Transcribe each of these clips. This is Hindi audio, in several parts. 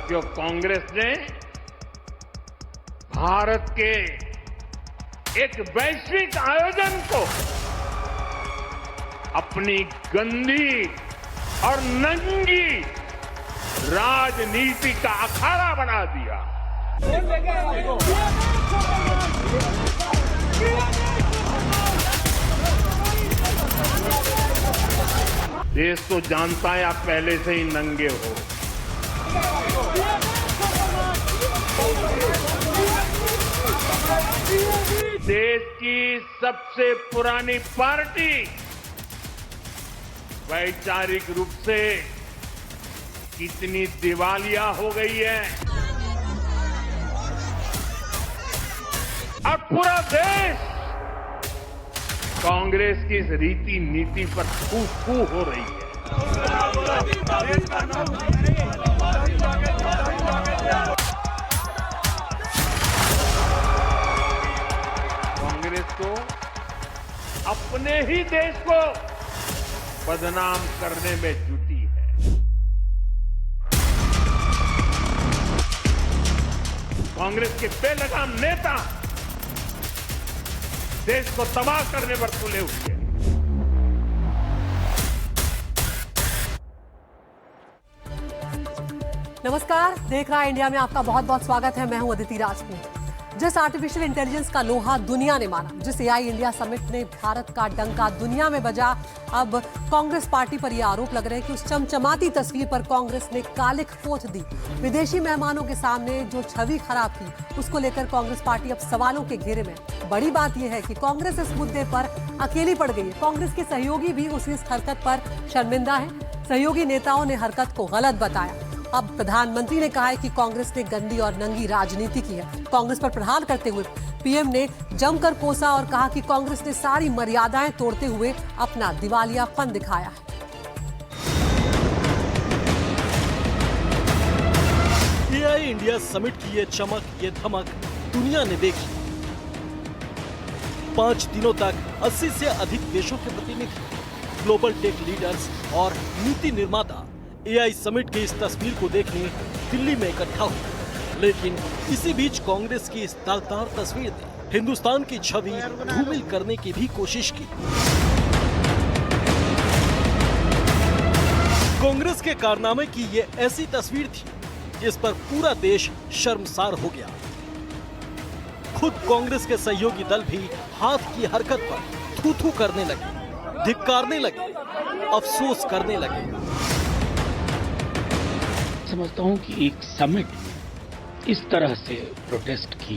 साथियों, कांग्रेस ने भारत के एक वैश्विक आयोजन को अपनी गंदी और नंगी राजनीति का अखाड़ा बना दिया। देश तो जानता है आप पहले से ही नंगे हो। देश की सबसे पुरानी पार्टी वैचारिक रूप से कितनी दिवालिया हो गई है और पूरा देश कांग्रेस की इस रीति नीति पर फू हो रही है। कांग्रेस को अपने ही देश को बदनाम करने में जुटी है। कांग्रेस के बेलगाम नेता देश को तबाह करने पर तुले हुए हैं। नमस्कार, देख रहा है इंडिया में आपका बहुत बहुत स्वागत है। मैं हूं अदिति राजपूत। जिस आर्टिफिशियल इंटेलिजेंस का लोहा दुनिया ने माना, जिस एआई इंडिया समिट ने भारत का डंका दुनिया में बजा, अब कांग्रेस पार्टी पर यह आरोप लग रहे हैं कि उस चमचमाती तस्वीर पर कांग्रेस ने कालिख पोत दी। विदेशी मेहमानों के सामने जो छवि खराब की, उसको लेकर कांग्रेस पार्टी अब सवालों के घेरे में। बड़ी बात यह है कि कांग्रेस इस मुद्दे पर अकेली पड़ गई है। कांग्रेस के सहयोगी भी उसी इस हरकत पर शर्मिंदा है। सहयोगी नेताओं ने हरकत को गलत बताया। अब प्रधानमंत्री ने कहा है कि कांग्रेस ने गंदी और नंगी राजनीति की है। कांग्रेस पर प्रहार करते हुए पीएम ने जमकर कोसा और कहा कि कांग्रेस ने सारी मर्यादाएं तोड़ते हुए अपना दिवालियापन दिखाया है। एआई इंडिया समिट की ये चमक, ये धमक दुनिया ने देखी। 5 दिनों तक 80 से अधिक देशों के प्रतिनिधि, ग्लोबल टेक लीडर्स और नीति निर्माता एआई समिट की इस तस्वीर को देखने दिल्ली में इकट्ठा हुए। लेकिन इसी बीच कांग्रेस की इस दागदार तस्वीर ने हिंदुस्तान की छवि धूमिल करने की भी कोशिश की। कांग्रेस के कारनामे की ये ऐसी तस्वीर थी जिस पर पूरा देश शर्मसार हो गया। खुद कांग्रेस के सहयोगी दल भी हाथ की हरकत पर थू थू करने लगे, धिक्कारने लगे, अफसोस करने लगे। समझता हूं कि एक समिट इस तरह से प्रोटेस्ट की,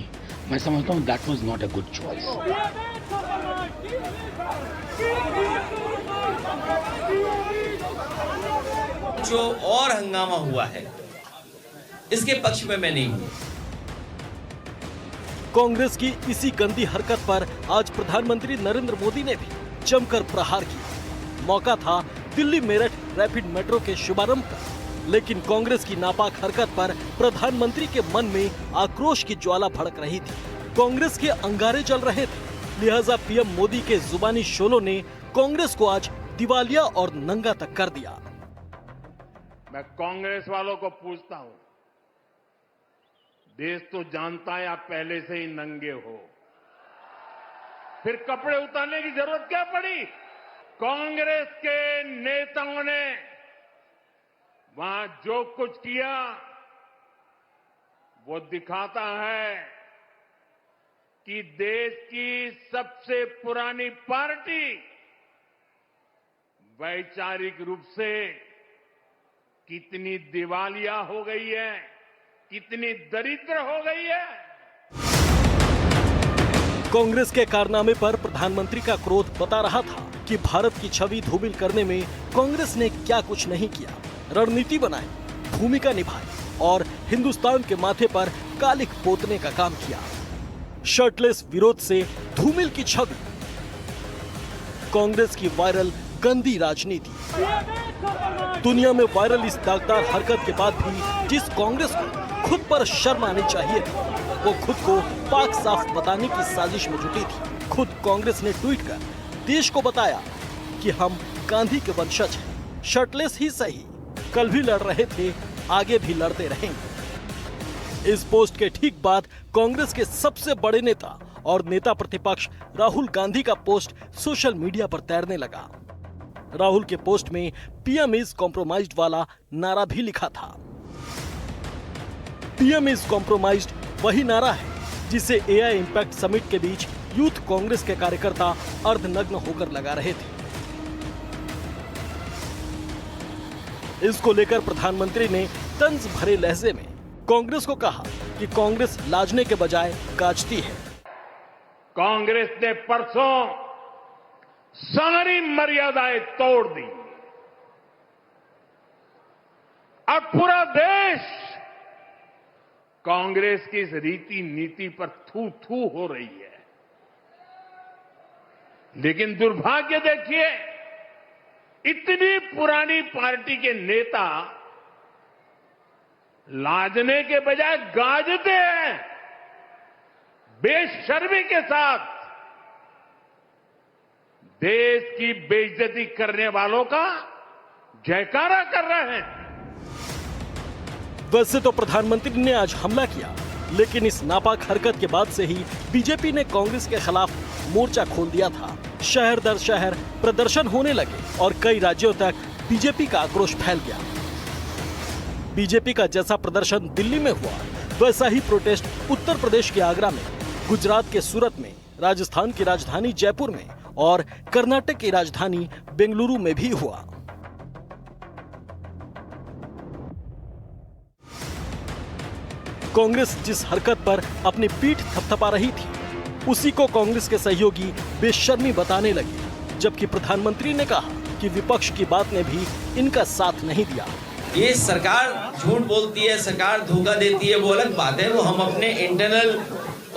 मैं समझता हूं that was not a good choice. जो और हंगामा हुआ है इसके पक्ष में मैं नहीं हूं। कांग्रेस की इसी गंदी हरकत पर आज प्रधानमंत्री नरेंद्र मोदी ने भी जमकर प्रहार किया। मौका था दिल्ली मेरठ रैपिड मेट्रो के शुभारंभ का, लेकिन कांग्रेस की नापाक हरकत पर प्रधानमंत्री के मन में आक्रोश की ज्वाला भड़क रही थी। कांग्रेस के अंगारे जल रहे थे। लिहाजा पीएम मोदी के जुबानी शोलों ने कांग्रेस को आज दिवालिया और नंगा तक कर दिया। मैं कांग्रेस वालों को पूछता हूं, देश तो जानता है आप पहले से ही नंगे हो, फिर कपड़े उतारने की जरूरत क्या पड़ी? कांग्रेस के नेताओं ने वहां जो कुछ किया वो दिखाता है कि देश की सबसे पुरानी पार्टी वैचारिक रूप से कितनी दिवालिया हो गई है, कितनी दरिद्र हो गई है। कांग्रेस के कारनामे पर प्रधानमंत्री का क्रोध बता रहा था कि भारत की छवि धूमिल करने में कांग्रेस ने क्या कुछ नहीं किया। रणनीति बनाई, भूमिका निभाई और हिंदुस्तान के माथे पर कालिख पोतने का काम किया। शर्टलेस विरोध से धूमिल की छवि, कांग्रेस की वायरल गंदी राजनीति। दुनिया में वायरल इस दागदार हरकत के बाद भी जिस कांग्रेस को खुद पर शर्म आनी चाहिए थी, वो खुद को पाक साफ बताने की साजिश में जुटी थी। खुद कांग्रेस ने ट्वीट कर देश को बताया कि हम गांधी के वंशज हैं। शर्टलेस ही सही, कल भी लड़ रहे थे, आगे भी लड़ते रहेंगे। इस पोस्ट के ठीक बाद कांग्रेस के सबसे बड़े नेता और नेता प्रतिपक्ष राहुल गांधी का पोस्ट सोशल मीडिया पर तैरने लगा। राहुल के पोस्ट में पीएम इज कॉम्प्रोमाइज्ड वाला नारा भी लिखा था। पीएम इज कॉम्प्रोमाइज्ड वही नारा है जिसे एआई इंपैक्ट समिट के बीच यूथ कांग्रेस के कार्यकर्ता अर्धनग्न होकर लगा रहे थे। इसको लेकर प्रधानमंत्री ने तंज भरे लहजे में कांग्रेस को कहा कि कांग्रेस लाजने के बजाय गाजती है। कांग्रेस ने परसों सारी मर्यादाएं तोड़ दी। अब पूरा देश कांग्रेस की इस रीति नीति पर थू थू हो रही है। लेकिन दुर्भाग्य देखिए, इतनी पुरानी पार्टी के नेता लाजने के बजाय गाजते हैं। बेशर्मी के साथ देश की बेइज्जती करने वालों का जयकारा कर रहे हैं। वैसे तो प्रधानमंत्री ने आज हमला किया, लेकिन इस नापाक हरकत के बाद से ही बीजेपी ने कांग्रेस के खिलाफ मोर्चा खोल दिया था। शहर दर शहर प्रदर्शन होने लगे और कई राज्यों तक बीजेपी का आक्रोश फैल गया। बीजेपी का जैसा प्रदर्शन दिल्ली में हुआ, वैसा ही प्रोटेस्ट उत्तर प्रदेश के आगरा में, गुजरात के सूरत में, राजस्थान की राजधानी जयपुर में और कर्नाटक की राजधानी बेंगलुरु में भी हुआ। कांग्रेस जिस हरकत पर अपनी पीठ थपथपा रही थी, उसी को कांग्रेस के सहयोगी बेशर्मी बताने लगे, जबकि प्रधानमंत्री ने कहा कि विपक्ष की बात ने भी इनका साथ नहीं दिया। ये सरकार झूठ बोलती है, सरकार धोखा देती है, वो अलग बात है, वो हम अपने इंटरनल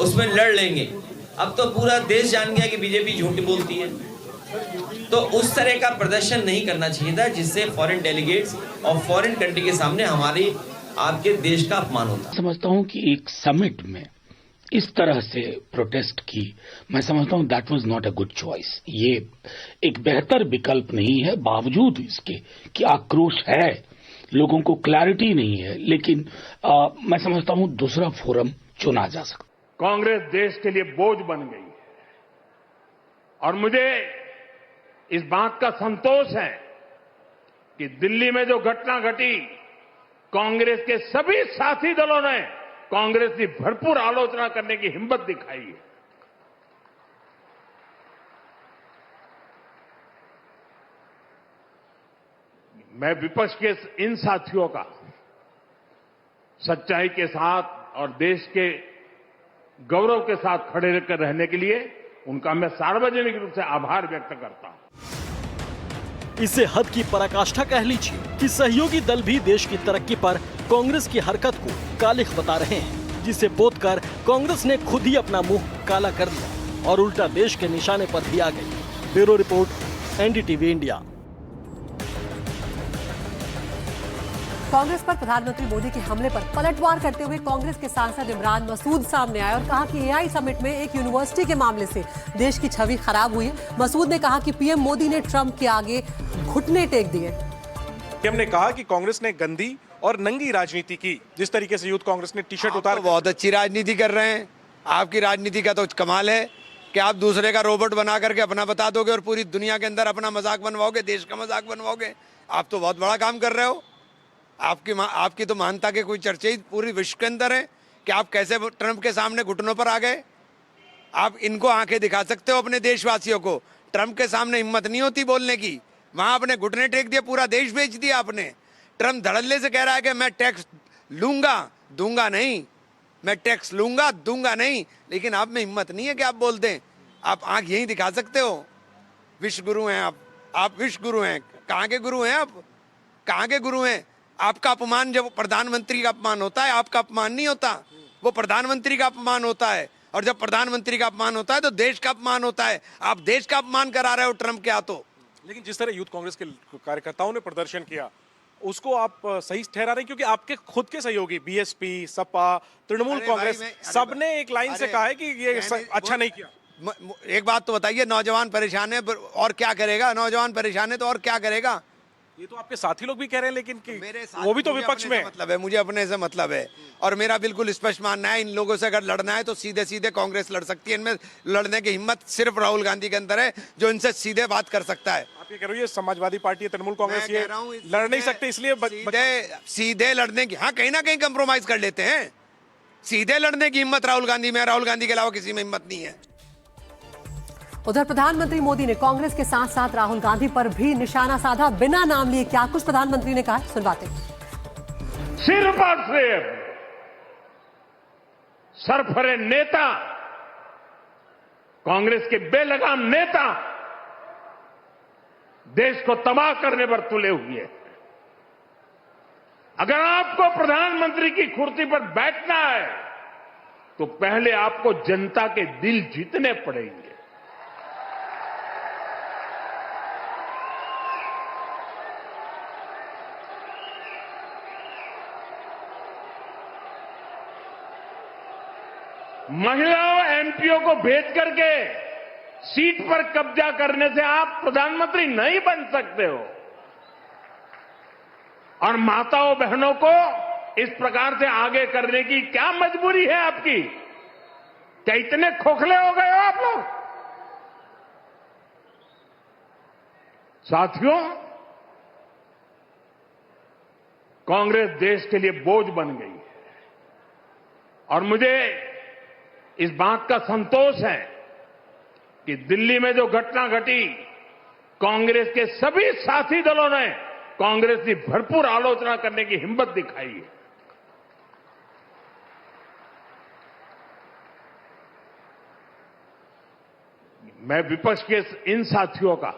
उसमें लड़ लेंगे। अब तो पूरा देश जान गया कि बीजेपी झूठ बोलती है, तो उस तरह का प्रदर्शन नहीं करना चाहिए था जिससे फॉरेन डेलीगेट्स और फॉरेन कंट्री के सामने हमारी आपके देश का अपमान होता। समझता हूं कि एक समिट में इस तरह से प्रोटेस्ट की, मैं समझता हूं that was not a good choice. ये एक बेहतर विकल्प नहीं है, बावजूद इसके कि आक्रोश है, लोगों को क्लैरिटी नहीं है, लेकिन मैं समझता हूं दूसरा फोरम चुना जा सकता। कांग्रेस देश के लिए बोझ बन गई है और मुझे इस बात का संतोष है कि दिल्ली में जो घटना घटी, कांग्रेस के सभी साथी दलों ने कांग्रेस की भरपूर आलोचना करने की हिम्मत दिखाई है। मैं विपक्ष के इन साथियों का सच्चाई के साथ और देश के गौरव के साथ खड़े रहकर रहने के लिए उनका मैं सार्वजनिक रूप से आभार व्यक्त करता हूं। इसे हद की पराकाष्ठा कह लीजिए कि सहयोगी दल भी देश की तरक्की पर कांग्रेस की हरकत को कालिख बता रहे हैं, जिसे बोध कर कांग्रेस ने खुद ही अपना मुंह काला कर लिया और उल्टा देश के निशाने पर भी आ गई। Bureau report, NDTV India. Congress पर प्रधानमंत्री मोदी के हमले पर पलटवार करते हुए कांग्रेस के सांसद इमरान मसूद सामने आए और कहा कि एआई समिट में एक यूनिवर्सिटी के मामले से देश की छवि खराब हुई। मसूद ने कहा कि पीएम मोदी ने ट्रंप के आगे घुटने टेक दिए। पीएम ने कहा कि कांग्रेस ने गंदी और नंगी राजनीति की। जिस तरीके से यूथ कांग्रेस ने टी शर्ट उतार, बहुत अच्छी राजनीति कर रहे हैं। आपकी राजनीति का तो कमाल है कि आप दूसरे का रोबोट बना करके अपना बता दोगे और पूरी दुनिया के अंदर अपना मजाक बनवाओगे, देश का मजाक बनवाओगे। आप तो बहुत बड़ा काम कर रहे हो। आपकी तो महानता के कोई चर्चे ही पूरी विश्व के अंदर है कि आप कैसे ट्रंप के सामने घुटनों पर आ गए। आप इनको आंखें दिखा सकते हो अपने देशवासियों को। ट्रंप के सामने हिम्मत नहीं होती बोलने की, वहां आपने घुटने टेक दिए, पूरा देश बेच दिया आपने। ट्रंप धड़ल्ले से कह रहा है कि मैं टैक्स लूंगा, दूंगा नहीं, मैं टैक्स लूंगा, दूंगा नहीं, लेकिन आप में हिम्मत नहीं है कि आप बोल दें। आप आंख यही दिखा सकते हो। विश्व गुरु हैं आप विश्व गुरु हैं। कहाँ के गुरु हैं आप? कहाँ के गुरु हैं? आपका अपमान जब प्रधानमंत्री का अपमान होता है, आपका अपमान नहीं होता, वो प्रधानमंत्री का अपमान होता है। और जब प्रधानमंत्री का अपमान होता है तो देश का अपमान होता है। आप देश का अपमान करा रहे हो ट्रंप के हाथों। लेकिन जिस तरह यूथ कांग्रेस के कार्यकर्ताओं ने प्रदर्शन किया, उसको आप सही ठहरा रहे, क्योंकि आपके खुद के सहयोगी बीएसपी, सपा, तृणमूल कांग्रेस सबने एक लाइन से कहा है कि ये अच्छा नहीं किया। एक बात तो बताइए, नौजवान परेशान है और क्या करेगा? नौजवान परेशान है तो और क्या करेगा? ये तो आपके साथी लोग भी कह रहे हैं, लेकिन मेरे साथ वो भी तो मुझे विपक्ष अपने में से मतलब है, मुझे अपने से मतलब है। और मेरा बिल्कुल स्पष्ट मानना है, इन लोगों से अगर लड़ना है तो सीधे सीधे कांग्रेस लड़ सकती है। इनमें लड़ने की हिम्मत सिर्फ राहुल गांधी के अंदर है, जो इनसे सीधे बात कर सकता है। आप ये कह रहे हो ये समाजवादी पार्टी है, तृणमूल कांग्रेस, मैं ये कह रहा हूं, लड़ नहीं सकते, इसलिए सीधे लड़ने की, हाँ कहीं ना कहीं कंप्रोमाइज कर लेते हैं। सीधे लड़ने की हिम्मत राहुल गांधी में, राहुल गांधी के अलावा किसी में हिम्मत नहीं है। उधर प्रधानमंत्री मोदी ने कांग्रेस के साथ साथ राहुल गांधी पर भी निशाना साधा। बिना नाम लिए क्या कुछ प्रधानमंत्री ने कहा, सुनवाते हैं। सिर्फ और सिर्फ सरफरे नेता, कांग्रेस के बेलगाम नेता देश को तबाह करने पर तुले हुए हैं। अगर आपको प्रधानमंत्री की कुर्सी पर बैठना है तो पहले आपको जनता के दिल जीतने पड़ेंगे। महिलाओं एमपीओ को भेज करके सीट पर कब्जा करने से आप प्रधानमंत्री नहीं बन सकते हो। और माताओं बहनों को इस प्रकार से आगे करने की क्या मजबूरी है आपकी? क्या इतने खोखले हो गए हो आप लोग? साथियों, कांग्रेस देश के लिए बोझ बन गई है और मुझे इस बात का संतोष है कि दिल्ली में जो घटना घटी, कांग्रेस के सभी साथी दलों ने कांग्रेस की भरपूर आलोचना करने की हिम्मत दिखाई है। मैं विपक्ष के इन साथियों का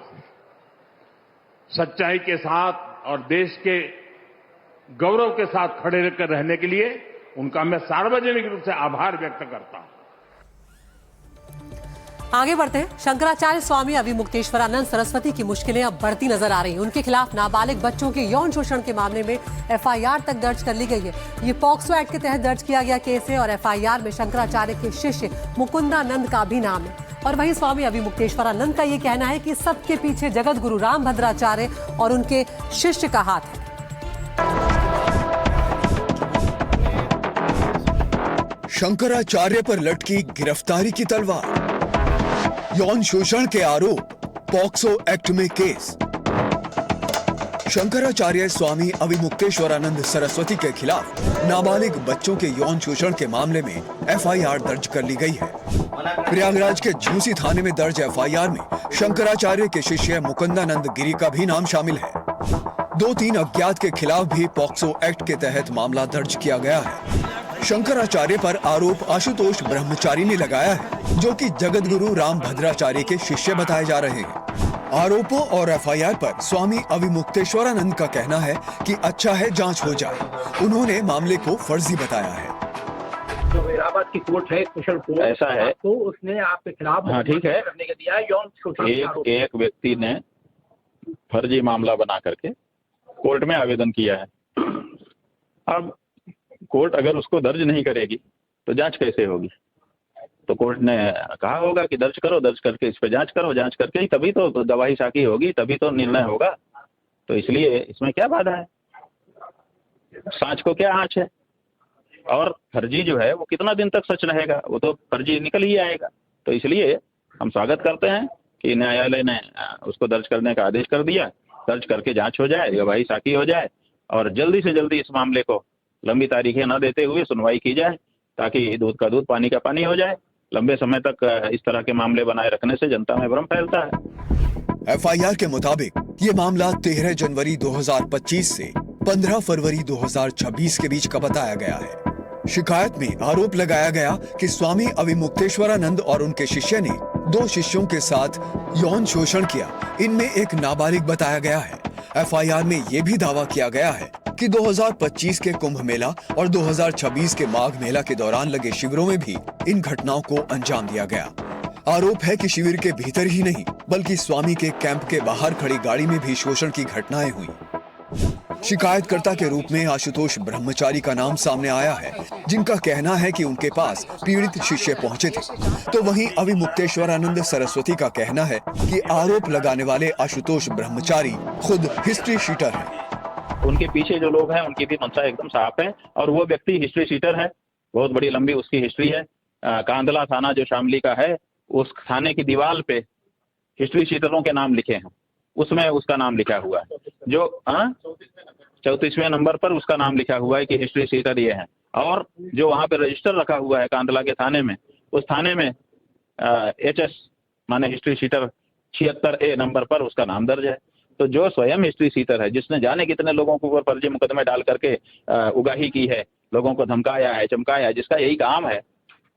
सच्चाई के साथ और देश के गौरव के साथ खड़े रहकर रहने के लिए उनका मैं सार्वजनिक रूप से आभार व्यक्त करता हूं। आगे बढ़ते हैं। शंकराचार्य स्वामी अविमुक्तेश्वरानंद सरस्वती की मुश्किलें अब बढ़ती नजर आ रही हैं। उनके खिलाफ नाबालिग बच्चों के यौन शोषण के मामले में एफआईआर तक दर्ज कर ली गई है। ये पॉक्सो एक्ट के तहत दर्ज किया गया केस है और एफआईआर में शंकराचार्य के शिष्य मुकुंदानंद का भी नाम है। और वहीं स्वामी अविमुक्तेश्वरानंद का ये कहना है कि सबके पीछे जगत गुरु रामभद्राचार्य और उनके शिष्य का हाथ है। शंकराचार्य पर लटकी गिरफ्तारी की तलवार, यौन शोषण के आरोप, पॉक्सो एक्ट में केस। शंकराचार्य स्वामी अविमुक्तेश्वरानंद सरस्वती के खिलाफ नाबालिग बच्चों के यौन शोषण के मामले में एफआईआर दर्ज कर ली गई है। प्रयागराज के झूसी थाने में दर्ज एफआईआर में शंकराचार्य के शिष्य मुकुंदानंद गिरी का भी नाम शामिल है। 2-3 अज्ञात के खिलाफ भी पॉक्सो एक्ट के तहत मामला दर्ज किया गया है। शंकराचार्य पर आरोप आशुतोष ब्रह्मचारी ने लगाया है, जो कि जगत गुरु रामभद्राचार्य के शिष्य बताए जा रहे हैं। आरोपों और एफआईआर पर स्वामी अविमुक्तेश्वरानंद का कहना है कि अच्छा है जांच हो जाए। उन्होंने मामले को फर्जी बताया है। जो इलाहाबाद की कोर्ट है, स्पेशल कोर्ट, ऐसा है तो उसने आपके खिलाफ ठीक है करने के दिया यौन शोषण। एक व्यक्ति ने फर्जी मामला बना करके कोर्ट में आवेदन किया है। अब कोर्ट अगर उसको दर्ज नहीं करेगी तो जांच कैसे होगी? तो कोर्ट ने कहा होगा कि दर्ज करो, दर्ज करके इस पे जांच करो, जांच करके ही तभी तो गवाही साखी होगी, तभी तो निर्णय होगा। तो इसलिए इसमें क्या बाधा है? सांच को क्या आंच है? और फर्जी जो है वो कितना दिन तक सच रहेगा? वो तो फर्जी निकल ही आएगा। तो इसलिए हम स्वागत करते हैं कि न्यायालय ने उसको दर्ज करने का आदेश कर दिया। दर्ज करके जांच हो जाए, गवाही साखी हो जाए और जल्दी से जल्दी इस मामले को लंबी तारीखें न देते हुए सुनवाई की जाए, ताकि दूध का दूध पानी का पानी हो जाए। लंबे समय तक इस तरह के मामले बनाए रखने से जनता में भ्रम फैलता है। एफआईआर के मुताबिक ये मामला 13 जनवरी 2025 से 15 फरवरी 2026 के बीच का बताया गया है। शिकायत में आरोप लगाया गया कि स्वामी अविमुक्तेश्वरानंद और उनके शिष्य ने 2 शिष्यों के साथ यौन शोषण किया। इनमें एक नाबालिग बताया गया है। एफआईआर में यह भी दावा किया गया है कि 2025 के कुंभ मेला और 2026 के माघ मेला के दौरान लगे शिविरों में भी इन घटनाओं को अंजाम दिया गया। आरोप है कि शिविर के भीतर ही नहीं बल्कि स्वामी के कैंप के बाहर खड़ी गाड़ी में भी शोषण की घटनाएं हुई। शिकायतकर्ता के रूप में आशुतोष ब्रह्मचारी का नाम सामने आया है, जिनका कहना है कि उनके पास पीड़ित शिष्य पहुंचे थे। तो वहीं अविमुक्तेश्वरानंद सरस्वती का कहना है कि आरोप लगाने वाले आशुतोष ब्रह्मचारी खुद हिस्ट्री शीटर हैं। उनके पीछे जो लोग हैं उनकी भी मंशा एकदम साफ है और वो व्यक्ति हिस्ट्री शीटर है, बहुत बड़ी लंबी उसकी हिस्ट्री है। कांदला थाना जो शामली का है, उस थाने की दीवार पे हिस्ट्री शीटरों के नाम लिखे हैं, उसमें उसका नाम लिखा हुआ है। जो 34वें नंबर पर उसका नाम लिखा हुआ है कि हिस्ट्री शीटर ये है। और जो वहां पे रजिस्टर रखा हुआ है कांदला के थाने में, उस थाने में HS माने हिस्ट्री शीटर 76A नंबर पर उसका नाम दर्ज है। तो जो स्वयं हिस्ट्री शीटर है, जिसने जाने कितने लोगों के ऊपर फर्जी मुकदमे डाल करके उगाही की है, लोगों को धमकाया है, चमकाया है, जिसका यही काम है,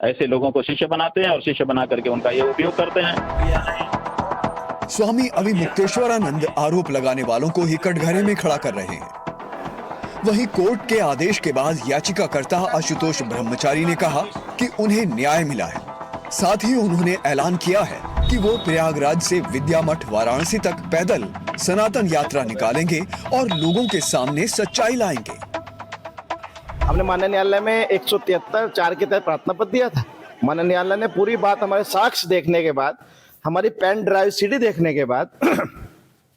ऐसे लोगों को शिष्य बनाते हैं और शिष्य बना करके उनका ये उपयोग करते हैं। स्वामी अविमुक्तेश्वरानंद आरोप लगाने वालों को ही कटघरे में खड़ा कर रहे हैं। वहीं कोर्ट के आदेश के बाद याचिकाकर्ता आशुतोष ब्रह्मचारी ने कहा कि उन्हें न्याय मिला है। साथ ही उन्होंने ऐलान किया है कि वो प्रयागराज से विद्या मठ वाराणसी तक पैदल सनातन यात्रा निकालेंगे और लोगों के सामने सच्चाई लाएंगे। हमने माननीय न्यायालय में 173(4) के तहत प्रार्थना पत्र दिया था। माननीय न्यायालय ने पूरी बात हमारे साक्ष्य देखने के बाद, हमारी पेन ड्राइव CD देखने के बाद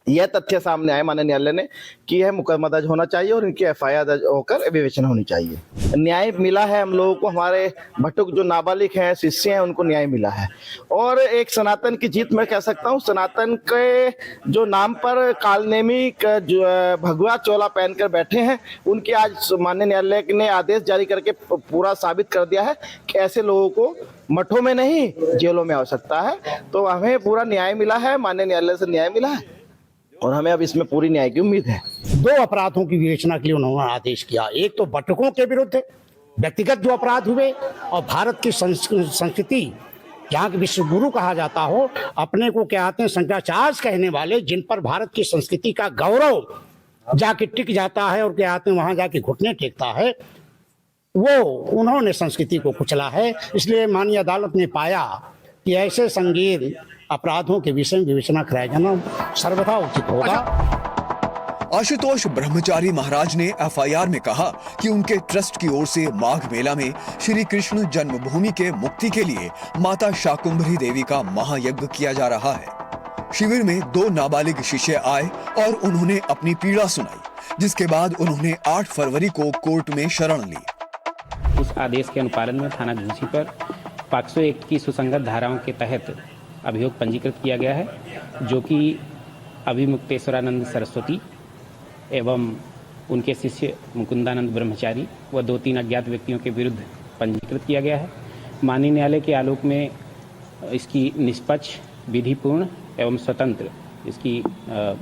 यह तथ्य सामने आए माननीय न्यायालय ने कि यह मुकदमा दर्ज होना चाहिए और इनकी FIR दर्ज होकर विवेचना होनी चाहिए। न्याय मिला है हम लोगों को, हमारे भट्टुक जो नाबालिग हैं, शिष्य हैं, उनको न्याय मिला है। और एक सनातन की जीत मैं कह सकता हूँ। सनातन के जो नाम पर कालनेमी जो भगवा चोला पहनकर बैठे हैं, उनकी आज माननीय न्यायालय ने आदेश जारी करके पूरा साबित कर दिया है कि ऐसे लोगों को मठों में नहीं जेलों में आवश्यकता है। तो हमें पूरा न्याय मिला है, माननीय न्यायालय से न्याय मिला है और हमें अब इसमें पूरी न्याय की उम्मीद है। 2 अपराधों की विवेचना के लिए उन्होंने आदेश किया। एक तो भट्टकों के विरुद्ध व्यक्तिगत जो अपराध हुए और भारत की संस्कृति, यहाँ के विश्व गुरु कहा जाता हो, अपने को क्या आते हैं शंकराचार्य कहने वाले, जिन पर भारत की संस्कृति का गौरव जाके टिक जाता है और क्या आते हैं वहां जाके घुटने टेकता है, वो उन्होंने संस्कृति को कुचला है। इसलिए माननीय अदालत ने पाया कि ऐसे संगीन अपराधों के विषय में विवेचना कराया जाना सर्वथा उचित होगा। आशुतोष ब्रह्मचारी महाराज ने FIR में कहा कि उनके ट्रस्ट की ओर से माघ मेला में श्री कृष्ण जन्मभूमि के मुक्ति के लिए माता शाकुंभरी देवी का महायज्ञ किया जा रहा है। शिविर में 2 नाबालिग शिष्य आए और उन्होंने अपनी पीड़ा सुनाई, जिसके बाद उन्होंने 8 फरवरी को कोर्ट में शरण ली। उस आदेश के अनुपालन में थाना झूसी पर पॉक्सो एक्ट की सुसंगत धाराओं के तहत अभियोग पंजीकृत किया गया है, जो कि अविमुक्तेश्वरानंद सरस्वती एवं उनके शिष्य मुकुंदानंद ब्रह्मचारी व 2-3 अज्ञात व्यक्तियों के विरुद्ध पंजीकृत किया गया है। माननीय न्यायालय के आलोक में इसकी निष्पक्ष, विधिपूर्ण एवं स्वतंत्र इसकी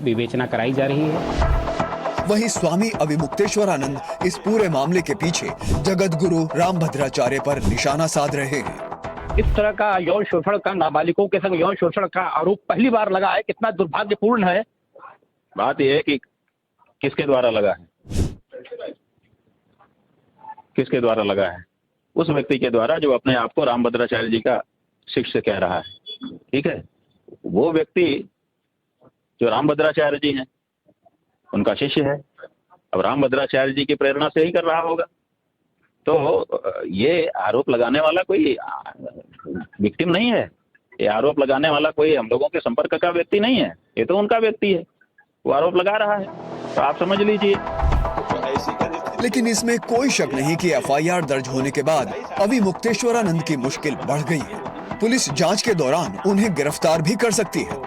विवेचना कराई जा रही है। वहीं स्वामी अविमुक्तेश्वरानंद इस पूरे मामले के पीछे जगत गुरु रामभद्राचार्य पर निशाना साध रहे हैं। इस तरह का यौन शोषण का, नाबालिगों के संग यौन शोषण का आरोप पहली बार लगा है। कितना दुर्भाग्यपूर्ण है। बात यह है कि किसके द्वारा लगा है, किसके द्वारा लगा है? उस व्यक्ति के द्वारा जो अपने आप को रामभद्राचार्य जी का शिष्य कह रहा है। ठीक है, वो व्यक्ति जो रामभद्राचार्य जी हैं उनका शिष्य है। अब रामभद्राचार्य जी की प्रेरणा से ही कर रहा होगा। तो ये आरोप लगाने वाला कोई विक्टिम नहीं है, ये आरोप लगाने वाला कोई हम लोगों के संपर्क का व्यक्ति नहीं है, ये तो उनका व्यक्ति है, वो आरोप लगा रहा है, तो आप समझ लीजिए। लेकिन इसमें कोई शक नहीं कि FIR दर्ज होने के बाद अविमुक्तेश्वरानंद की मुश्किल बढ़ गई है। पुलिस जांच के दौरान उन्हें गिरफ्तार भी कर सकती है।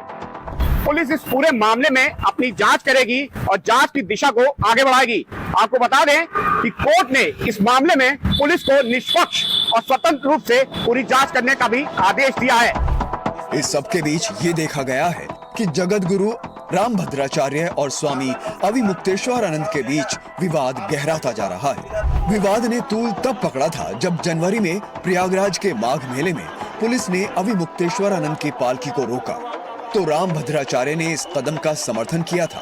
पुलिस इस पूरे मामले में अपनी जांच करेगी और जांच की दिशा को आगे बढ़ाएगी। आपको बता दें कि कोर्ट ने इस मामले में पुलिस को निष्पक्ष और स्वतंत्र रूप से पूरी जांच करने का भी आदेश दिया है। इस सब के बीच ये देखा गया है कि जगत गुरु रामभद्राचार्य और स्वामी अविमुक्तेश्वरानंद के बीच विवाद गहराता जा रहा है। विवाद ने तूल तब पकड़ा था जब जनवरी में प्रयागराज के माघ मेले में पुलिस ने अविमुक्तेश्वरानंद की पालकी को रोका, तो रामभद्राचार्य ने इस कदम का समर्थन किया था।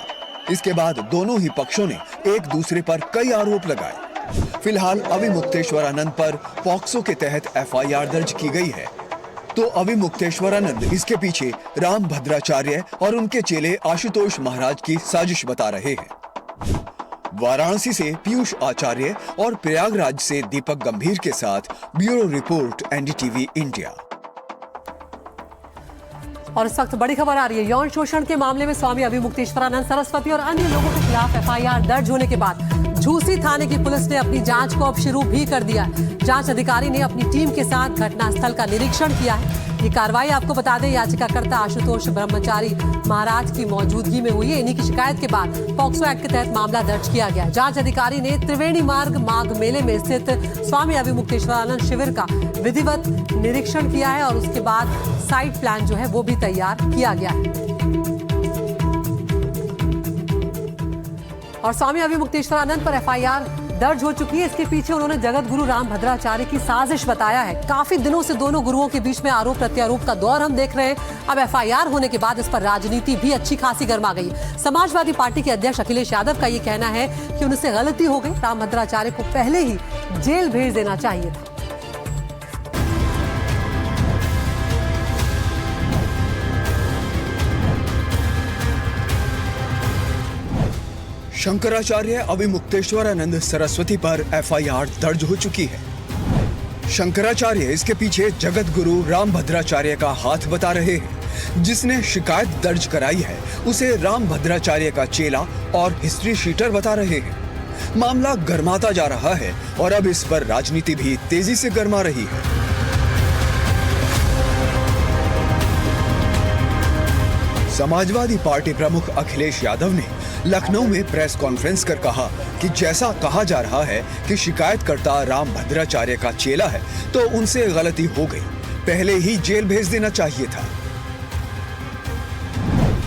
इसके बाद दोनों ही पक्षों ने एक दूसरे पर कई आरोप लगाए। फिलहाल अविमुक्तेश्वरानंद पर पॉक्सो के तहत FIR दर्ज की गई है। तो अविमुक्तेश्वरानंद इसके पीछे रामभद्राचार्य और उनके चेले आशुतोष महाराज की साजिश बता रहे हैं। वाराणसी से पीयूष आचार्य और प्रयागराज से दीपक गंभीर के साथ ब्यूरो रिपोर्ट एनडीटीवी इंडिया। और इस वक्त बड़ी खबर आ रही है। यौन शोषण के मामले में स्वामी अभिमुक्तेश्वरानंद सरस्वती और अन्य लोगों के खिलाफ एफआईआर दर्ज होने के बाद झूसी थाने की पुलिस ने अपनी जांच को अब शुरू भी कर दिया है। जांच अधिकारी ने अपनी टीम के साथ घटनास्थल का निरीक्षण किया है। ये कार्रवाई आपको बता दें, याचिकाकर्ता आशुतोष ब्रह्मचारी महाराज की मौजूदगी में हुई है। इन्हीं की शिकायत के बाद पॉक्सो एक्ट के तहत मामला दर्ज किया गया। जांच अधिकारी ने त्रिवेणी मार्ग माघ मेले में स्थित स्वामी अभिमुक्तेश्वरानंद शिविर का विधिवत निरीक्षण किया है और उसके बाद साइट प्लान जो है वो भी तैयार किया गया है। और स्वामी अभिमुक्तेश्वरानंद पर एफआईआर दर्ज हो चुकी है। इसके पीछे उन्होंने जगत गुरु रामभद्राचार्य की साजिश बताया है। काफी दिनों से दोनों गुरुओं के बीच में आरोप प्रत्यारोप का दौर हम देख रहे हैं। अब एफआईआर होने के बाद इस पर राजनीति भी अच्छी खासी गर्मा गई। समाजवादी पार्टी के अध्यक्ष अखिलेश यादव का ये कहना है कि उनसे गलती हो गई, रामभद्राचार्य को पहले ही जेल भेज देना चाहिए था। शंकराचार्य अभिमुक्तेश्वरानंद सरस्वती पर एफआईआर दर्ज हो चुकी है। शंकराचार्य इसके पीछे जगत गुरु रामभद्राचार्य का हाथ बता रहे हैं। जिसने शिकायत दर्ज कराई है उसे रामभद्राचार्य का चेला और हिस्ट्री शीटर बता रहे हैं। मामला गर्माता जा रहा है और अब इस पर राजनीति भी तेजी से गर्मा रही है। समाजवादी पार्टी प्रमुख अखिलेश यादव ने लखनऊ में प्रेस कॉन्फ्रेंस कर कहा कि जैसा कहा जा रहा है कि शिकायतकर्ता रामभद्राचार्य का चेला है तो उनसे गलती हो गई, पहले ही जेल भेज देना चाहिए था।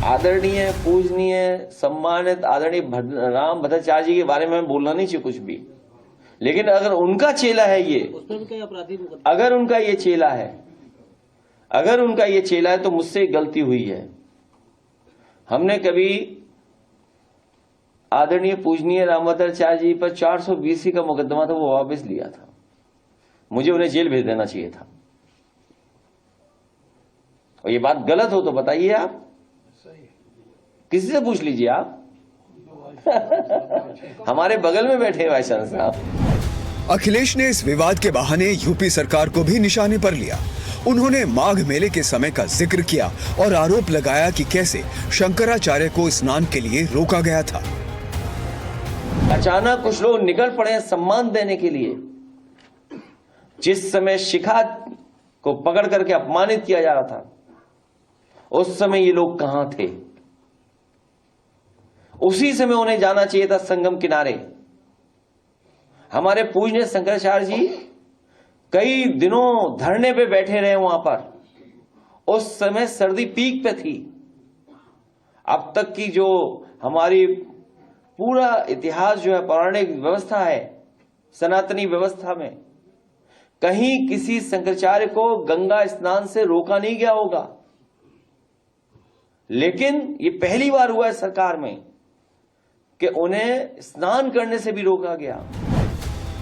आदरणीय, पूजनीय, सम्मानित आदरणीय रामभद्राचार्य जी के बारे में बोलना नहीं चाहिए कुछ भी, लेकिन अगर उनका चेला है ये, अगर उनका ये चेला है तो मुझसे गलती हुई है। हमने कभी आदरणीय पूजनीय रामभद्राचार्य जी पर 420 का मुकदमा था, वो वापस लिया था। मुझे उन्हें जेल भेज देना चाहिए था। और ये बात गलत हो तो बताइए आप, किसी से पूछ लीजिए आप। हमारे बगल में बैठे वाइस चांसलर साहब। अखिलेश ने इस विवाद के बहाने यूपी सरकार को भी निशाने पर लिया। उन्होंने माघ मेले के समय का जिक्र किया और आरोप लगाया कि कैसे शंकराचार्य को स्नान के लिए रोका गया था। अचानक कुछ लोग निकल पड़े सम्मान देने के लिए। जिस समय शिखा को पकड़ करके अपमानित किया जा रहा था, उस समय ये लोग कहां थे? उसी समय उन्हें जाना चाहिए था संगम किनारे। हमारे पूजनीय शंकराचार्य जी कई दिनों धरने पे बैठे रहे वहां पर। उस समय सर्दी पीक पे थी। अब तक की जो हमारी पूरा इतिहास जो है, पौराणिक व्यवस्था है, सनातनी व्यवस्था में कहीं किसी शंकराचार्य को गंगा स्नान से रोका नहीं गया होगा, लेकिन ये पहली बार हुआ है सरकार में कि उन्हें स्नान करने से भी रोका गया।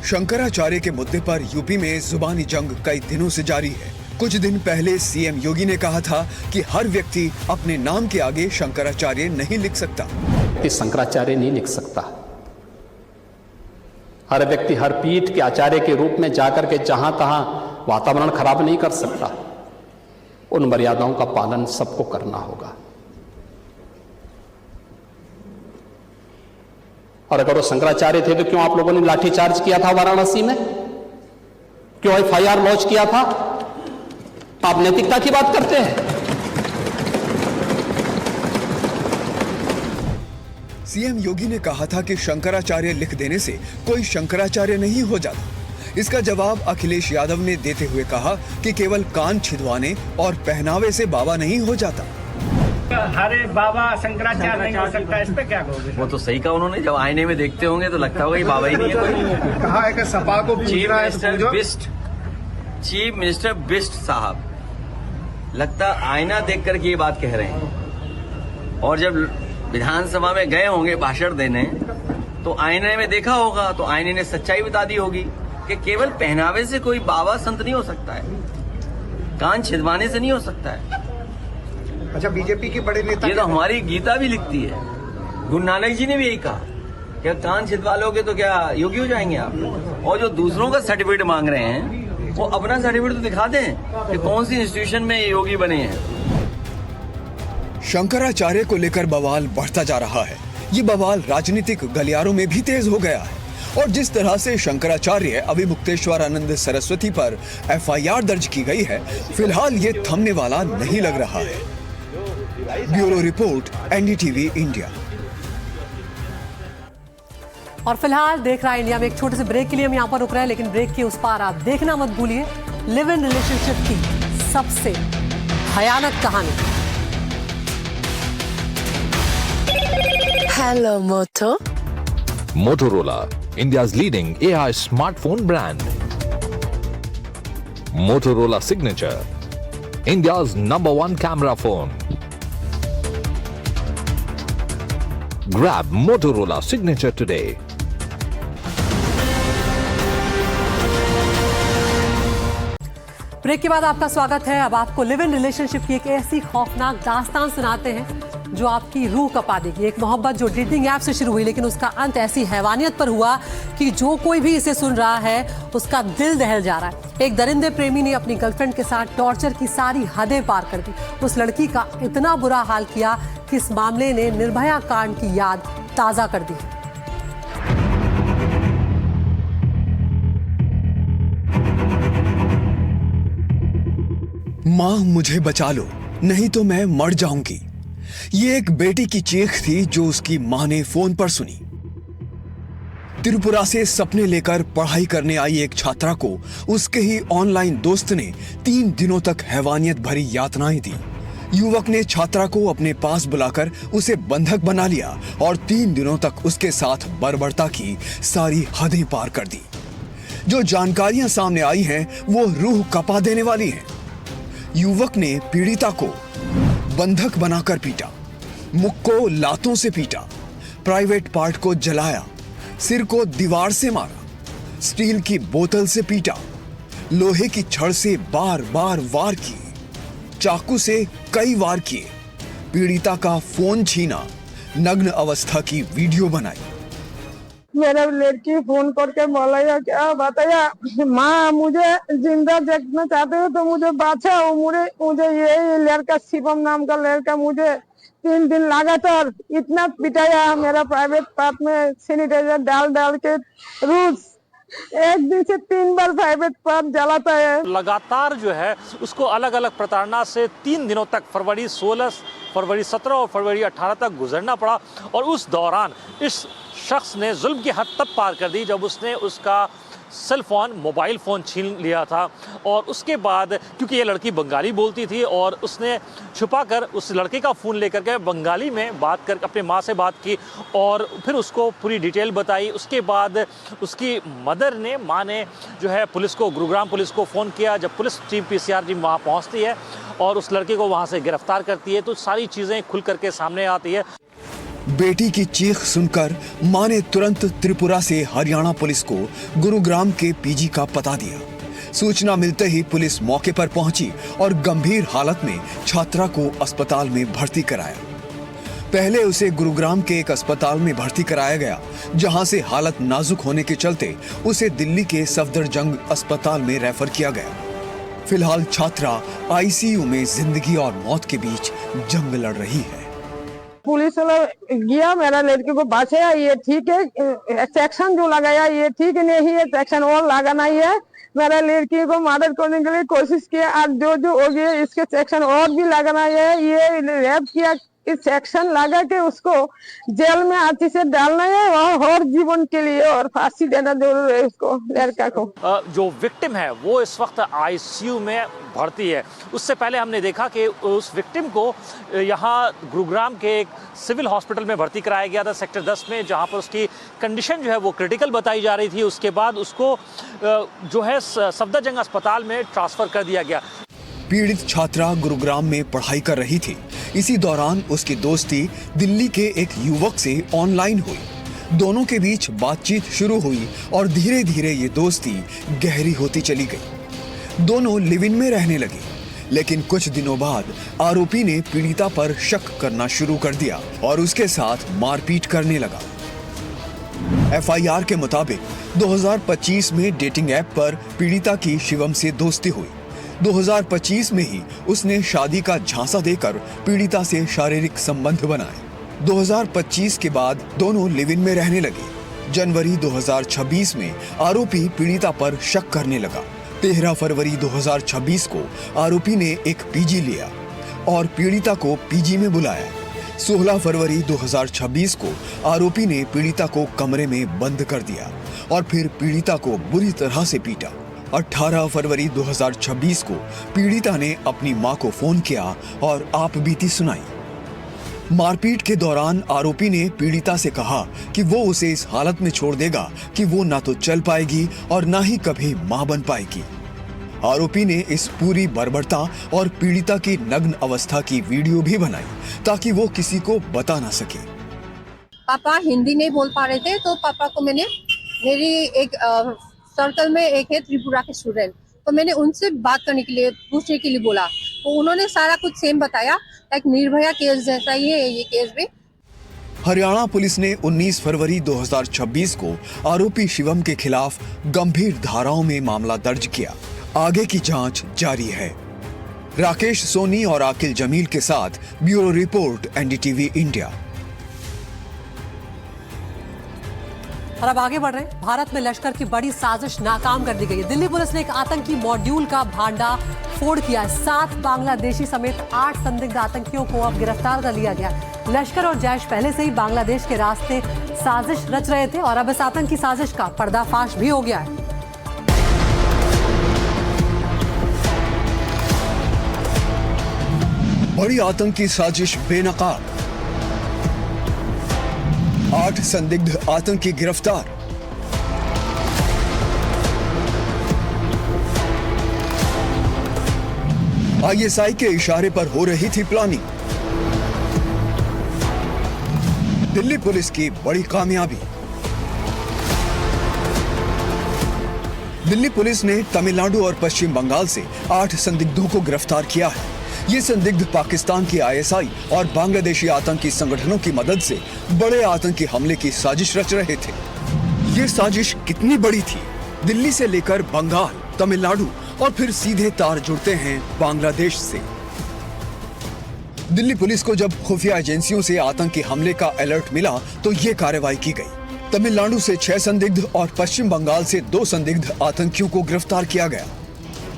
शंकराचार्य के मुद्दे पर यूपी में जुबानी जंग कई दिनों से जारी है। कुछ दिन पहले सीएम योगी ने कहा था कि हर व्यक्ति अपने नाम के आगे शंकराचार्य नहीं लिख सकता। शंकराचार्य नहीं लिख सकता। हर व्यक्ति हर पीठ के आचार्य के रूप में जाकर के जहां तहां वातावरण खराब नहीं कर सकता। उन मर्यादाओं का पालन सबको करना होगा। और अगर वो शंकराचार्य थे तो क्यों आप लोगों ने लाठीचार्ज किया था वाराणसी में? क्यों एफआईआर लॉन्च किया था? आप नैतिकता की बात करते हैं। सीएम योगी ने कहा था कि शंकराचार्य लिख देने से कोई शंकराचार्य नहीं हो जाता। इसका जवाब अखिलेश यादव ने देते हुए कहा कि केवल कान छिदवाने और पहनावे से बाबा नहीं हो जाता। अरे बाबा शंकराचार्य नहीं हो सकता, इस पे क्या कहोगे? वो तो सही कहा उन्होंने। जब आईने में देखते होंगे तो लगता होगा ये बाबा ही नहीं है कोई। कहा है कि सपा को चीफ मिनिस्टर बिस्ट साहब लगता आईना देख करके ये बात कह रहे हैं। और जब विधानसभा में गए होंगे भाषण देने तो आईने में देखा होगा तो आईने ने सच्चाई बता दी होगी कि केवल पहनावे से कोई बाबा संत नहीं हो सकता है, कान छिदवाने से नहीं हो सकता है। अच्छा, बीजेपी के बड़े नेता, ये तो हमारी गीता भी लिखती है। गुरु नानक जी ने भी यही कहा क्या कान छिदवा लोगे तो क्या योगी हो जाएंगे आप? और जो दूसरों का सर्टिफिकेट मांग रहे हैं वो अपना सर्टिफिकेट तो दिखा दें कि कौन सी इंस्टीट्यूशन में योगी बने हैं। शंकराचार्य को लेकर बवाल बढ़ता जा रहा है। ये बवाल राजनीतिक गलियारों में भी तेज हो गया है और जिस तरह से शंकराचार्य अभिमुक्तेश्वरानंद सरस्वती पर एफआईआर दर्ज की गई है, फिलहाल ये थमने वाला नहीं लग रहा है। Bureau report, NDTV India. और फिलहाल देख रहा है इंडिया में एक छोटे से ब्रेक के लिए हम यहाँ पर रुक रहे हैं, लेकिन ब्रेक के उस पार आप देखना मत भूलिए लिव इन रिलेशनशिप की सबसे भयानक कहानी। हेलो मोटो। Motorola, India's leading AI smartphone brand. Motorola Signature, India's #1 camera phone. Grab Motorola Signature today. Break के बाद आपका स्वागत है। अब आपको लिव इन रिलेशनशिप की एक ऐसी खौफनाक दास्तान सुनाते हैं जो आपकी रूह कपा देगी। एक मोहब्बत जो डेटिंग ऐप से शुरू हुई, लेकिन उसका अंत ऐसी हैवानियत पर हुआ कि जो कोई भी इसे सुन रहा है उसका दिल दहल जा रहा है। एक दरिंदे प्रेमी ने अपनी गर्लफ्रेंड के साथ टॉर्चर की सारी हदें पार कर दी। उस लड़की का इतना बुरा हाल किया कि इस मामले ने निर्भया कांड की याद ताजा कर दी। मां मुझे बचा लो, नहीं तो मैं मर जाऊंगी। ये एक बेटी की चीख थी जो उसकी मां ने फोन पर सुनी। त्रिपुरा से सपने लेकर पढ़ाई करने आई एक छात्रा को उसके ही ऑनलाइन दोस्त ने 3 दिनों तक हैवानियत भरी यातनाएं दी। युवक ने छात्रा को अपने पास बुलाकर उसे बंधक बना लिया और 3 दिनों तक उसके साथ बर्बरता की सारी हदें पार कर दी। जो जानकारियां सामने आई हैं वो रूह कपा देने वाली हैं। युवक ने पीड़िता को बंधक बनाकर पीटा, मुख को लातों से पीटा, प्राइवेट पार्ट को जलाया, सिर को दीवार से मारा, स्टील की बोतल से पीटा, लोहे की छड़ से बार बार वार किए, चाकू से कई वार किए, पीड़िता का फोन छीना, नग्न अवस्था की वीडियो बनाई। मेरा लड़की फोन करके बोला क्या बताया, माँ मुझे जिंदा देखना चाहते हो तो मुझे बचाओ। मुझे ये लड़का शिवम नाम का लड़का मुझे 3 दिन लगातार इतना पिटाया। मेरा प्राइवेट पार्ट में सैनिटाइजर डाल के रोज 1 दिन से 3 बार प्राइवेट पार्ट जलाता है। लगातार जो है उसको अलग अलग प्रताड़ना से 3 दिनों तक फरवरी 16, फरवरी 17 और फरवरी 18 तक गुजरना पड़ा। और उस दौरान इस शख्स ने जुल्म की हद तब पार कर दी जब उसने उसका सेल फोन, मोबाइल फ़ोन छीन लिया था। और उसके बाद क्योंकि ये लड़की बंगाली बोलती थी और उसने छुपाकर उस लड़के का फ़ोन लेकर के बंगाली में बात कर अपने माँ से बात की और फिर उसको पूरी डिटेल बताई। उसके बाद उसकी मदर ने, माँ ने जो है पुलिस को, गुरुग्राम पुलिस को फ़ोन किया। जब पुलिस टीम PCR टीम वहाँ पहुँचती है और उस लड़के को वहाँ से गिरफ्तार करती है तो सारी चीज़ें खुल करके सामने आती है। बेटी की चीख सुनकर मां ने तुरंत त्रिपुरा से हरियाणा पुलिस को गुरुग्राम के पीजी का पता दिया। सूचना मिलते ही पुलिस मौके पर पहुंची और गंभीर हालत में छात्रा को अस्पताल में भर्ती कराया। पहले उसे गुरुग्राम के एक अस्पताल में भर्ती कराया गया, जहां से हालत नाजुक होने के चलते उसे दिल्ली के सफदरजंग अस्पताल में रेफर किया गया। फिलहाल छात्रा आईसीयू में जिंदगी और मौत के बीच जंग लड़ रही है। पुलिस वाला गया, मेरा लड़के को बचाया, ये ठीक है। सेक्शन जो लगाया ये ठीक नहीं है, सेक्शन और लगाना ही है। मेरा लड़की को मर्डर करने के लिए कोशिश किया और जो हो गया इसके सेक्शन और भी लगाना है। ये रेप किया, इस सेक्शन लगा के उसको जेल में आती से डालना है और जीवन के लिए, और फांसी देना जरूर है उसको, लड़का को। जो विक्टिम है वो इस वक्त आईसीयू में भर्ती है। उससे पहले हमने देखा कि उस विक्टिम को यहाँ गुरुग्राम के एक सिविल हॉस्पिटल में भर्ती कराया गया था सेक्टर 10 में, जहाँ पर उसकी कंडीशन जो है वो क्रिटिकल बताई जा रही थी। उसके बाद उसको जो है सफदरजंग अस्पताल में ट्रांसफर कर दिया गया। पीड़ित छात्रा गुरुग्राम में पढ़ाई कर रही थी। इसी दौरान उसकी दोस्ती दिल्ली के एक युवक से ऑनलाइन हुई। दोनों के बीच बातचीत शुरू हुई और धीरे धीरे ये दोस्ती गहरी होती चली गई। दोनों लिव इन में रहने लगे, लेकिन कुछ दिनों बाद आरोपी ने पीड़िता पर शक करना शुरू कर दिया और उसके साथ मारपीट करने लगा। एफआईआर के मुताबिक 2025 में डेटिंग ऐप पर पीड़िता की शिवम से दोस्ती हुई। 2025 में ही उसने शादी का झांसा देकर पीड़िता से शारीरिक संबंध बनाए। 2025 के बाद दोनों लिव इन में रहने लगे। जनवरी 2026 में आरोपी पीड़िता पर शक करने लगा। 13 फरवरी 2026 को आरोपी ने एक पीजी लिया और पीड़िता को पीजी में बुलाया। 16 फरवरी 2026 को आरोपी ने पीड़िता को कमरे में बंद कर दिया और फिर पीड़िता को बुरी तरह से पीटा। 18 फरवरी 2026 को पीड़िता ने अपनी मां को फोन किया और आप बीती सुनाई। मारपीट के दौरान आरोपी ने पीड़िता से कहा कि वो उसे इस हालत में छोड़ देगा कि वो ना तो चल पाएगी और ना ही कभी मां बन पाएगी। आरोपी ने इस पूरी बर्बरता और पीड़िता की नग्न अवस्था की वीडियो भी बनाई ताकि वो किसी को बता ना सके। पापा हिंदी नहीं बोल पा रहे थे तो पापा को मैंने मेरी एक सर्कल में एक है त्रिपुरा के स्टूडेंट, तो मैंने उनसे बात करने के लिए पूछने के लिए बोला, तो उन्होंने सारा कुछ सेम बताया, एक निर्भया केस जैसा ही है ये केस भी। हरियाणा पुलिस ने 19 फरवरी 2026 को आरोपी शिवम के खिलाफ गंभीर धाराओं में मामला दर्ज किया। आगे की जांच जारी है। राकेश सोनी और आकिल जमील के साथ ब्यूरो रिपोर्ट एनडीटीवी इंडिया। और अब आगे बढ़ रहे हैं। भारत में लश्कर की बड़ी साजिश नाकाम कर दी गई है। दिल्ली पुलिस ने एक आतंकी मॉड्यूल का भांडा फोड़ किया। 7 बांग्लादेशी समेत 8 संदिग्ध आतंकियों को अब गिरफ्तार कर लिया गया। लश्कर और जैश पहले से ही बांग्लादेश के रास्ते साजिश रच रहे थे और अब इस आतंकी साजिश का पर्दाफाश भी हो गया है। बड़ी आतंकी साजिश बेनकाब, 8 संदिग्ध आतंकी गिरफ्तार। आईएसआई के इशारे पर हो रही थी प्लानिंग। दिल्ली पुलिस की बड़ी कामयाबी। दिल्ली पुलिस ने तमिलनाडु और पश्चिम बंगाल से 8 संदिग्धों को गिरफ्तार किया है। ये संदिग्ध पाकिस्तान की आईएसआई और बांग्लादेशी आतंकी संगठनों की मदद से बड़े आतंकी हमले की साजिश रच रहे थे। ये साजिश कितनी बड़ी थी? दिल्ली से लेकर बंगाल, तमिलनाडु और फिर सीधे तार जुड़ते हैं बांग्लादेश से। दिल्ली पुलिस को जब खुफिया एजेंसियों से आतंकी हमले का अलर्ट मिला तो ये कार्रवाई की गई। तमिलनाडु से 6 संदिग्ध और पश्चिम बंगाल से 2 संदिग्ध आतंकियों को गिरफ्तार किया गया।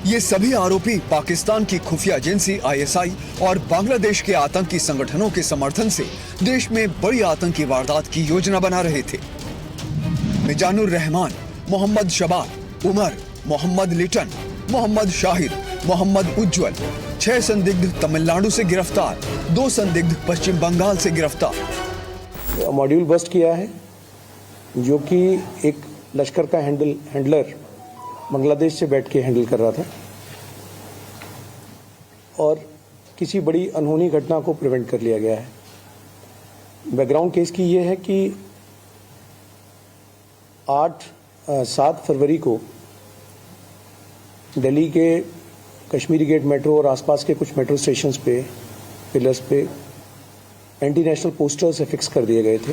ये सभी आरोपी पाकिस्तान की खुफिया एजेंसी आईएसआई और बांग्लादेश के आतंकी संगठनों के समर्थन से देश में बड़ी आतंकी वारदात की योजना बना रहे थे। मिजानुर रहमान, मोहम्मद शबाब, उमर, मोहम्मद लिटन, मोहम्मद शाहिद, मोहम्मद उज्जवल, 6 संदिग्ध तमिलनाडु से गिरफ्तार, 2 संदिग्ध पश्चिम बंगाल से गिरफ्तार। मॉड्यूल बस्ट किया है जो कि एक लश्कर का हैंडलर बांग्लादेश से बैठ के हैंडल कर रहा था और किसी बड़ी अनहोनी घटना को प्रिवेंट कर लिया गया है। बैकग्राउंड केस की ये है कि 7 फरवरी को दिल्ली के कश्मीरी गेट मेट्रो और आसपास के कुछ मेट्रो स्टेशंस पे पिलर्स पे एंटी नेशनल पोस्टर्स फिक्स कर दिए गए थे।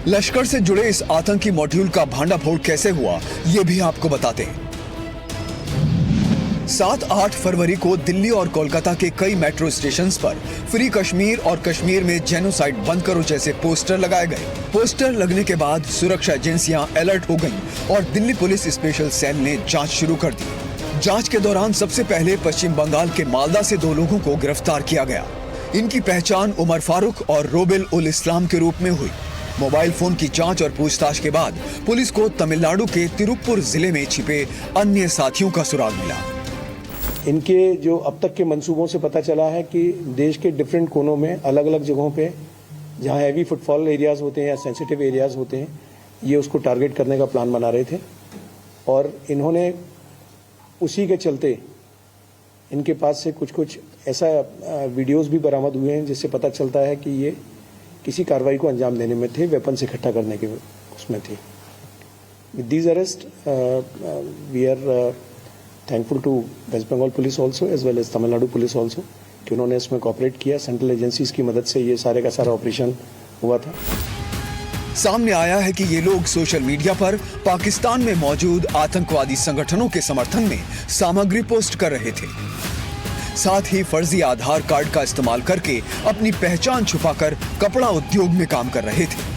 लश्कर से जुड़े इस आतंकी मॉड्यूल का भांडाफोड़ कैसे हुआ ये भी आपको बताते हैं। 7-8 फरवरी को दिल्ली और कोलकाता के कई मेट्रो स्टेशंस पर फ्री कश्मीर और कश्मीर में जेनोसाइड बंद करो जैसे पोस्टर लगाए गए। पोस्टर लगने के बाद सुरक्षा एजेंसियां अलर्ट हो गईं और दिल्ली पुलिस स्पेशल सेल ने जांच शुरू कर दी। जांच के दौरान सबसे पहले पश्चिम बंगाल के मालदा से 2 लोगों को गिरफ्तार किया गया। इनकी पहचान उमर फारूक और रोबेल उल इस्लाम के रूप में हुई। मोबाइल फोन की जांच और पूछताछ के बाद पुलिस को तमिलनाडु के तिरुप्पुर जिले में छिपे अन्य साथियों का सुराग मिला। इनके जो अब तक के मंसूबों से पता चला है कि देश के डिफरेंट कोनों में अलग अलग जगहों पे जहां हैवी फुटफॉल एरियाज होते हैं या सेंसिटिव एरियाज होते हैं, ये उसको टारगेट करने का प्लान बना रहे थे और इन्होंने उसी के चलते इनके पास से कुछ ऐसा वीडियोस भी बरामद हुए हैं जिससे पता चलता है कि ये किसी कार्रवाई को अंजाम देने में थे, वेपन से इकट्ठा करने के उसमें थे। With these arrest we are thankful to West Bengal police also as well as Tamil Nadu police also कि उन्होंने इसमें कोऑपरेट किया। सेंट्रल एजेंसीज की मदद से ये सारे का सारा ऑपरेशन हुआ था। सामने आया है कि ये लोग सोशल मीडिया पर पाकिस्तान में मौजूद आतंकवादी संगठनों के समर्थन में सामग्री पोस्ट कर रहे थे। साथ ही फर्जी आधार कार्ड का इस्तेमाल करके अपनी पहचान छुपाकर कपड़ा उद्योग में काम कर रहे थे।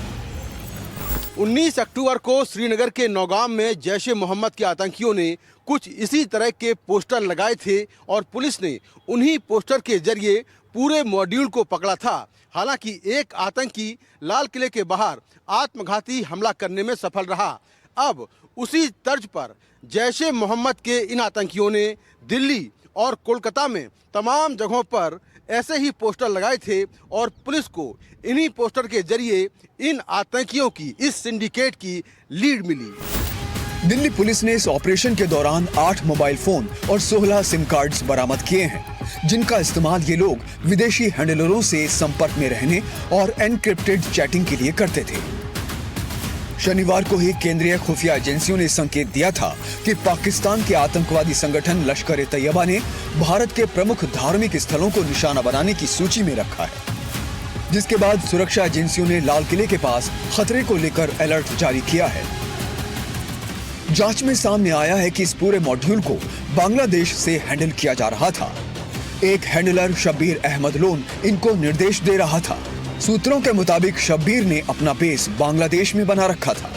19 अक्टूबर को श्रीनगर के नौगाम में जैश ए मोहम्मद के आतंकियों ने कुछ इसी तरह के पोस्टर लगाए थे और पुलिस ने उन्हीं पोस्टर के जरिए पूरे मॉड्यूल को पकड़ा था। हालांकि एक आतंकी लाल किले के बाहर आत्मघाती हमला करने में सफल रहा। अब उसी तर्ज पर जैश ए मोहम्मद के इन आतंकियों ने दिल्ली और कोलकाता में तमाम जगहों पर ऐसे ही पोस्टर लगाए थे और पुलिस को इन्हीं पोस्टर के जरिए इन आतंकियों की, इस सिंडिकेट की लीड मिली। दिल्ली पुलिस ने इस ऑपरेशन के दौरान 8 मोबाइल फोन और 16 सिम कार्ड्स बरामद किए हैं, जिनका इस्तेमाल ये लोग विदेशी हैंडलरों से संपर्क में रहने और एनक्रिप्टेड चैटिंग के लिए करते थे। शनिवार को ही केंद्रीय खुफिया एजेंसियों ने संकेत दिया था कि पाकिस्तान के आतंकवादी संगठन लश्कर ए तैयबा ने भारत के प्रमुख धार्मिक स्थलों को निशाना बनाने की सूची में रखा है, जिसके बाद सुरक्षा एजेंसियों ने लाल किले के पास खतरे को लेकर अलर्ट जारी किया है। जांच में सामने आया है कि इस पूरे मॉड्यूल को बांग्लादेश से हैंडल किया जा रहा था। एक हैंडलर शब्बीर अहमद लोन इनको निर्देश दे रहा था। सूत्रों के मुताबिक शब्बीर ने अपना बेस बांग्लादेश में बना रखा था।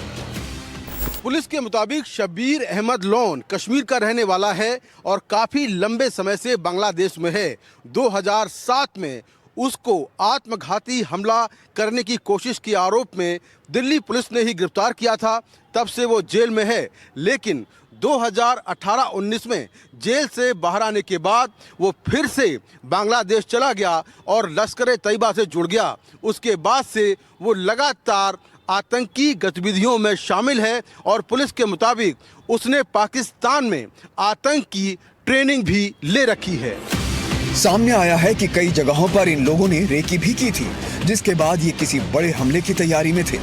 पुलिस के मुताबिक शब्बीर अहमद लोन कश्मीर का रहने वाला है और काफी लंबे समय से बांग्लादेश में है। 2007 में उसको आत्मघाती हमला करने की कोशिश के आरोप में दिल्ली पुलिस ने ही गिरफ्तार किया था। तब से वो जेल में है, लेकिन 2018-19 में जेल से बाहर आने के बाद वो फिर से बांग्लादेश चला गया और लश्कर ए तैयबा से जुड़ गया। उसके बाद से वो लगातार आतंकी गतिविधियों में शामिल है और पुलिस के मुताबिक उसने पाकिस्तान में आतंक की ट्रेनिंग भी ले रखी है। सामने आया है कि कई जगहों पर इन लोगों ने रेकी भी की थी, जिसके बाद ये किसी बड़े हमले की तैयारी में थे।